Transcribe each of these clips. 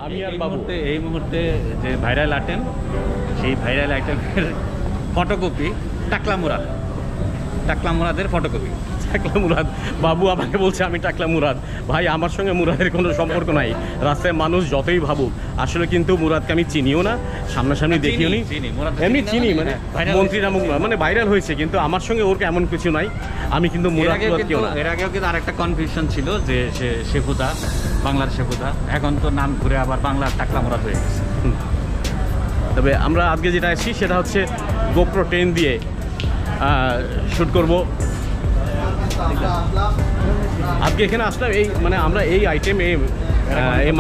আমি আর বাবু এই মুহূর্তে যে ভাইরাল আইটেম, সেই ভাইরাল আইটেমের ফটোকপি টাকলা মুরাদের ফটোকপি। টাকলা মুরাদ, বাবু আমাকে বলছে আমি টাকলা মুরাদ। ভাই আমার সঙ্গে মুরাদের কোনো সম্পর্ক নাই। রাস্তায় মানুষ যতই ভাবুক, আসলে কিন্তু মুরাদকে আমি চিনিও না, সামনাসামনি দেখিও নি। এমনি চিনি, মানে মন্ত্রীরা মানে ভাইরাল হয়েছে, কিন্তু আমার সঙ্গে ওর এমন কিছু নাই। আমি কিন্তু এর আগেও কিন্তু আরেকটা কনফিউশন ছিল যে সে শেফুদা, বাংলার শেফুদা, এখন তো নাম ঘুরে আবার বাংলার টাকলা মুরাদ হয়ে গেছে। তবে আমরা আজকে যেটা আসছি সেটা হচ্ছে গোপ্রো 10 দিয়ে শ্যুট করব। আজকে এখানে আসলাম এই মানে আমরা এই আইটেম এই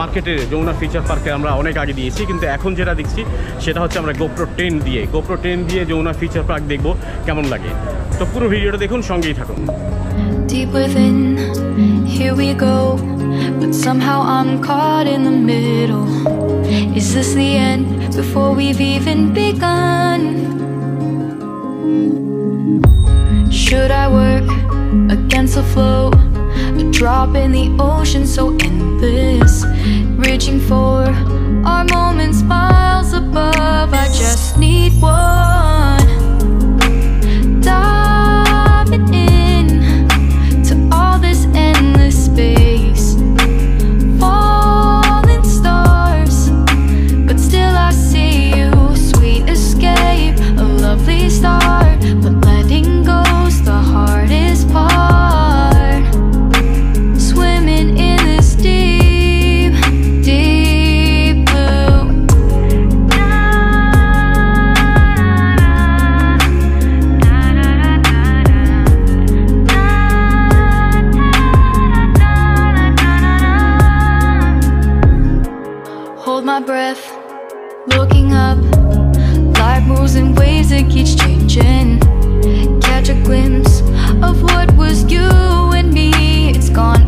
মার্কেটে যমুনা ফিচার পার্কে আমরা অনেক আগে দিয়েছি, কিন্তু এখন যেটা দেখছি সেটা হচ্ছে আমরা গোপ্রো 10 দিয়ে যমুনা ফিচার পার্ক দেখব কেমন লাগে। তো পুরো ভিডিওটা দেখুন, সঙ্গেই থাকুন। Deep within, here we go, but somehow I'm caught in the middle. Is this the end before we've even begun? Should I work against the flow, a drop in the ocean so endless, reaching for our moments miles above? I just need one, diving in to all this endless space, falling stars, but still I see you, sweet escape, a lovely start, but letting go's the hardest part. Swimming in this deep, deep blue. Hold my breath, looking up. Life moves in ways that keeps changing. Catch a glimpse of what was you and me. It's gone